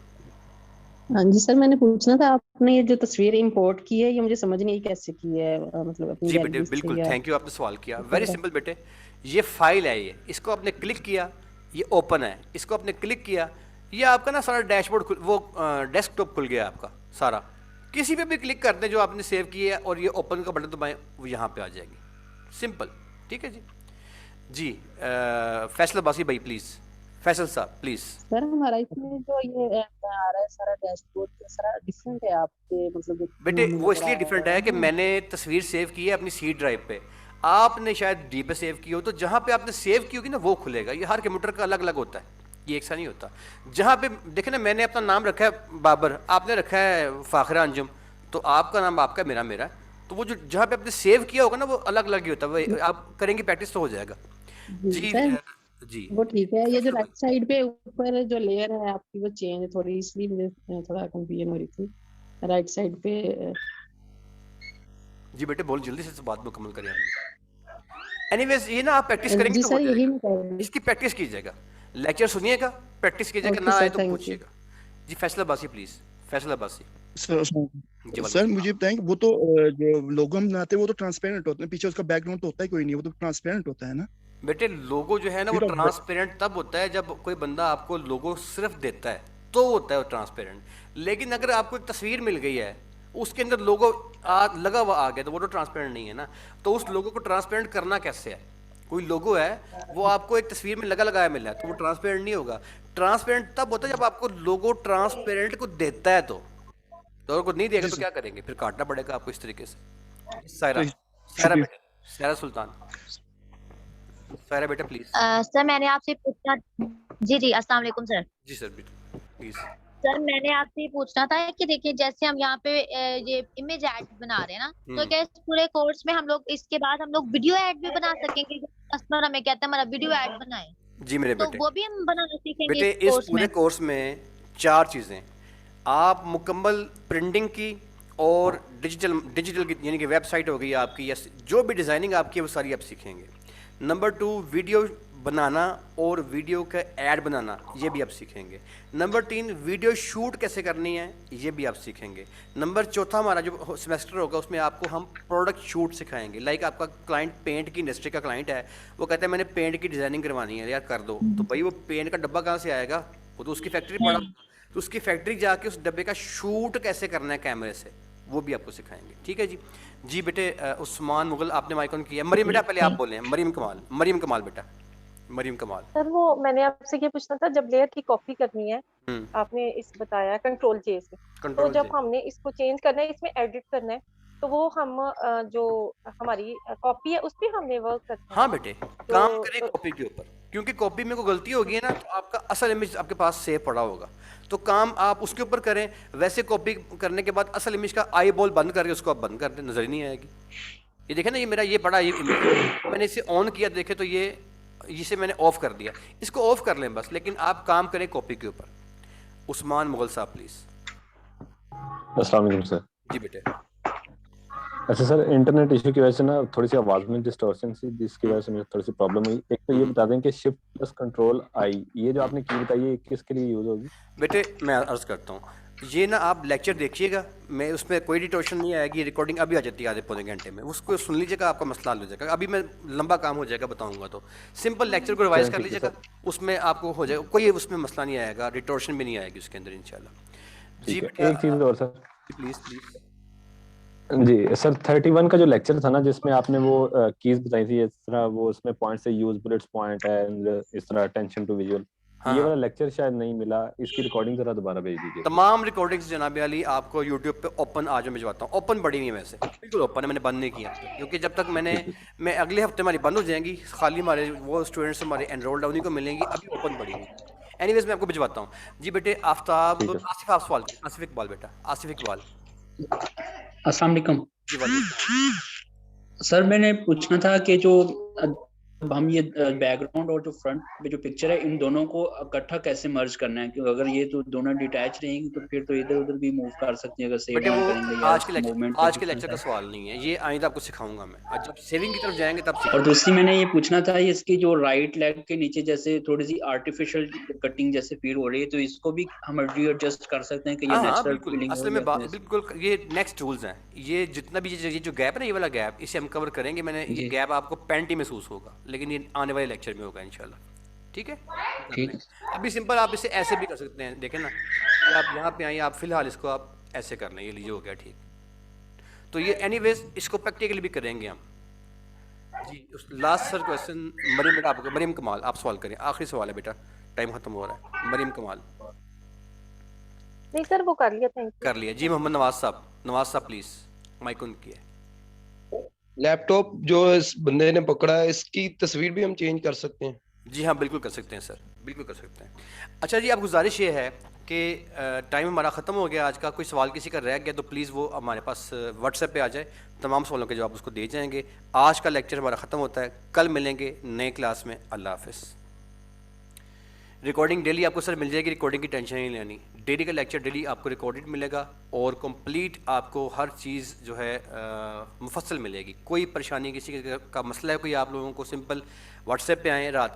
हाँ जी सर, मैंने पूछना था, आपने ये जो तस्वीर इंपोर्ट की है, ये मुझे समझ नहीं आई कैसे की है, मतलब अपनी जी बेटे, गैलरी से बिल्कुल, या थैंक यू, आपने सवाल किया। वेरी सिंपल बेटे, ये फाइल है, ये इसको आपने क्लिक किया, ये ओपन है, इसको आपने क्लिक किया, ये आपका ना सारा डैशबोर्ड वो डेस्कटॉप खुल गया आपका सारा। किसी पे भी क्लिक कर दें जो आपने सेव किया है, और ये ओपन का बटन दबाएं, वो यहाँ पे आ जाएगी। सिंपल, ठीक है जी। जी फैसल बासी भाई प्लीज़, फैसल साहब प्लीज़। सर हमारा इसमें जो ये आ रहा है सारा डैशबोर्ड तो सारा डिफरेंट है आपके, मतलब जो बेटे हमें वो नजर इसलिए आ डिफरेंट रहा है कि ना। मैंने तस्वीर सेव की है अपनी सी ड्राइव पे, आपने शायद डी पे सेव की हो, तो जहाँ पे आपने सेव की होगी ना, वो खुलेगा। ये हर कंप्यूटर का अलग अलग होता है, ये एक सा नहीं होता। जहाँ पे देखे ना, मैंने अपना नाम रखा है बाबर, आपने रखा है फ़ाखिर अंजुम, तो आपका नाम आपका, मेरा मेरा, तो वो जो जहाँ पे आपने सेव किया होगा ना, वो अलग अलग ही होता है। वो आप करेंगे प्रैक्टिस तो हो जाएगा। जी जी सर, जी वो ठीक है। ये जो फैसल भाई। राइट साइड पे ऊपर जो लेयर है आपकी, वो चेंज थोड़ी, इसलिए मुझे थोड़ा कंफ्यूजन हो रही थी राइट साइड पे। जी बेटे, बहुत जल्दी से बात मुकम्मल करें आपने। एनीवेज, ये ना आप प्रैक्टिस करेंगे जी तो हो सर, यही जाएगा। मैं कह रही इसकी प्रैक्टिस कीजिएगा, लेक्चर सुनिएगा, प्रैक्टिस हूँ। कीजिएगा, ओके ना आए सर, तो थैंक यू। पूछिएगा। जी फैसला बासी प्लीज, फैसला बासी। सर जी सर वालेकुम मुझे बताएं कि वो तो जो लोगो हम बनाते हैं वो तो ट्रांसपेरेंट होते हैं, पीछे उसका बैकग्राउंड तो होता ही कोई नहीं, वो तो ट्रांसपेरेंट होता है ना। सलाम। बेटे लोगो जो है ना, वो फिर आप ट्रांसपेरेंट तब होता है जब कोई बंदा आपको लोगो सिर्फ देता है, तो होता है वो ट्रांसपेरेंट। लेकिन अगर आपको एक तस्वीर मिल गई है, उसके अंदर लोगो लगा हुआ आ गया, तो वो तो ट्रांसपेरेंट नहीं है ना। तो उस लोगो को ट्रांसपेरेंट करना कैसे है? कोई लोगो है, वो आपको एक तस्वीर में लगा लगाया मिला है, तो वो ट्रांसपेरेंट नहीं होगा। ट्रांसपेरेंट तब होता है जब आपको लोगो ट्रांसपेरेंट को देता है, तो अगर को नहीं देगा जी तो सर, क्या करेंगे? फिर काटना पड़ेगा आपको इस तरीके से। सायरा, सही, सायरा शुक्रिया। बेटा, सायरा सुल्तान, सायरा बेटा प्लीज। सर मैंने आपसे पूछना। जी जी, अस्सलाम वालेकुम सर। जी सर बेटा प्लीज। सर मैंने आपसे ये पूछना था कि देखिए, जैसे हम यहाँ पे ये इमेज ऐड बना रहे हैं ना, तो क्या इस पूरे कोर्स में हम लोग इसके बाद हम लोग वीडियो ऐड भी बना सकेंगे? कस्टमर हमें कहता है हमारा वीडियो ऐड बनाए, जी मेरे तो बेटे, वो भी हम बनाना सीखेंगे बेटे इस इस कोर्स पूरे में? कोर्स में 4 चीज़ें, आप मुकम्मल प्रिंटिंग की और डिजिटल की, यानी कि वेबसाइट हो गई आपकी, या जो भी डिज़ाइनिंग आपकी है वो सारी आप सीखेंगे। नंबर 2, वीडियो बनाना और वीडियो का ऐड बनाना, ये भी आप सीखेंगे। नंबर 3, वीडियो शूट कैसे करनी है, ये भी आप सीखेंगे। नंबर 4 हमारा जो सेमेस्टर होगा, उसमें आपको हम प्रोडक्ट शूट सिखाएंगे। लाइक आपका क्लाइंट पेंट की इंडस्ट्री का क्लाइंट है, वो कहता है मैंने पेंट की डिज़ाइनिंग करवानी है यार, कर दो। तो भाई वो पेंट का डब्बा कहाँ से आएगा? वो तो उसकी फैक्ट्री पड़ा, तो उसकी फैक्ट्री जाके उस डब्बे का शूट कैसे करना है कैमरे से, वो भी आपको सिखाएंगे। ठीक है जी। जी बेटे उस्मान मुगल, आपने माइक ऑन किया। मरीम बेटा पहले आप बोलें। मरीम कमाल, मरीम कमाल बेटा, मरीम कमाल। सर वो मैंने आपसे ये पूछना था, जब लेयर की कॉपी करनी है, आपने इस बताया कंट्रोल जे से, तो कंट्रोल जब से हमने इसको चेंज करना है, इसमें एडिट करना है, तो वो हम जो हमारी कॉपी है उस पे हमने वर्क करना है हाँ ना? बेटे, तो काम करें कॉपी के ऊपर, क्योंकि कॉपी में कोई गलती होगी ना, तो आपका असल इमेज आपके पास सेव पड़ा होगा, तो काम आप उसके ऊपर करें। वैसे कॉपी करने के बाद असल इमेज का आई बॉल बंद करके उसको आप बंद कर दें, नजर ही नहीं आएगी। ये देखें ना, ये मेरा ये बड़ा ये मैंने इसे ऑन किया, देखे तो ये इसे मैंने ऑफ कर दिया। इसको ऑफ कर लें बस, लेकिन आप काम करें कॉपी के ऊपर। उस्मान मुगल साहब प्लीज। अस्सलाम वालेकुम सर। जी बेटे। अच्छा सर, इंटरनेट इशू की वजह से ना थोड़ी सी आवाज में डिस्टॉर्शन सी, जिसकी वजह से मुझे थोड़ी सी प्रॉब्लम हुई। एक तो ये बता दें कि शिफ्ट प्लस कंट्रोल आई, ये जो आपने की बताई है किसके लिए यूज होगी? बेटे मैं अर्ज करता हूँ, ये ना आप लेक्चर देखिएगा, मैं उसमें कोई डिटोशन नहीं आएगी, रिकॉर्डिंग अभी आ जाती है आधे पौने घंटे में, उसको सुन लीजिएगा, आपका मसला हल हो जाएगा। अभी मैं लंबा काम हो जाएगा बताऊंगा, तो सिंपल लेक्चर को रिवाइज कर लीजिएगा, उसमें आपको हो जाएगा, कोई उसमें मसला नहीं आएगा, डिटोशन भी नहीं आएगी उसके अंदर इंशाल्लाह। जी ठीक है, एक चीज और सर। Please please. जी सर, 31 का जो लेक्चर था ना, जिसमें आपने वो कीज बताई थी, इस तरह वो उसमें पॉइंट से यूज बुलेट्स पॉइंट एंड इस तरह अटेंशन टू विजुअल, ये वाला लेक्चर शायद नहीं मिला, इसकी रिकॉर्डिंग जरा दोबारा भेज दीजिए। तमाम रिकॉर्डिंग्स जनाब अली आपको यूट्यूब पे ओपन आज मैं भिजवाता हूँ, ओपन पड़ी हुई है वैसे, बिल्कुल ओपन है, मैंने बंद नहीं किया, क्योंकि जब तक मैं अगले हफ्ते हमारी बंद हो जाएंगी, खाली हमारे वो स्टूडेंट्स हमारे एनरोल्ड उन्हीं को मिलेंगी, अभी ओपन पड़ी हुई। एनीवेज मैं आपको भिजवाता हूँ। जी बेटे आफताब, आसिफ आप सवाल, आसिफ इकबाल बेटा, आसिफ इकबाल। अस्सलाम वालेकुम जी वालेकुम। सर, मैंने पूछना था कि जो अब हम ये बैकग्राउंड और जो फ्रंट पे जो पिक्चर है, इन दोनों को इकट्ठा कैसे मर्ज करना है? क्योंकि अगर ये तो दोनों डिटैच रहेंगी तो फिर तो इधर उधर भी मूव कर सकते हैं अगर सेव बेटे डाउन वो करेंगे या आज के लेक्चर का सवाल नहीं है, ये आइंदा आपको सिखाऊंगा मैं, आज जब सेविंग की तरफ जाएंगे तब और दूसरी मैंने ये पूछना था, इसकी जो राइट लेग के नीचे जैसे थोड़ी सी आर्टिफिशियल कटिंग जैसे फील हो रही है, तो इसको भी हम एडजस्ट कर सकते हैं कि ये नेचुरल फीलिंग असल में बिल्कुल ये नेक्स्ट टूल्स हैं, ये जितना भी ये जो गैप है ना, ये वाला गैप, इसे हम कवर करेंगे। मैंने ये गैप आपको पेंटी महसूस होगा, लेकिन ये आने वाले लेक्चर में होगा इंशाल्लाह। ठीक है, ठीक है। अभी सिंपल आप इसे ऐसे भी कर सकते हैं, देखें ना, आप यहाँ पे आइए, आप फिलहाल इसको आप ऐसे कर लें, ये लीजिए हो गया ठीक। तो ये एनीवेज इसको प्रैक्टिकली भी करेंगे हम। जी लास्ट सर क्वेश्चन मरीम बेटा, आपको मरीम कमाल आप सवाल करें, आखिरी सवाल है बेटा, टाइम खत्म हो रहा है। मरीम कमाल। नहीं सर, वो कर लिया, थैंक यू। कर लिया। जी मोहम्मद नवाज साहब प्लीज, माइक ऑन किया। लैपटॉप जो इस बंदे ने पकड़ा है, इसकी तस्वीर भी हम चेंज कर सकते हैं? जी हाँ बिल्कुल कर सकते हैं सर, बिल्कुल कर सकते हैं। अच्छा जी, अब गुजारिश ये है कि टाइम हमारा ख़त्म हो गया आज का, कोई सवाल किसी का रह गया तो प्लीज़ वो हमारे पास व्हाट्सएप पे आ जाए, तमाम सवालों के जवाब उसको दे जाएंगे। आज का लेक्चर हमारा ख़त्म होता है, कल मिलेंगे नए क्लास में। अल्लाह हाफिज़। रिकॉर्डिंग डेली आपको सर मिल जाएगी, रिकॉर्डिंग की टेंशन नहीं लेनी, डेली का लेक्चर डेली आपको रिकॉर्डेड मिलेगा और कंप्लीट आपको हर चीज़ जो है मुफस्सल मिलेगी। कोई परेशानी किसी का मसला है कोई, आप लोगों को सिंपल व्हाट्सएप पे आएँ, रात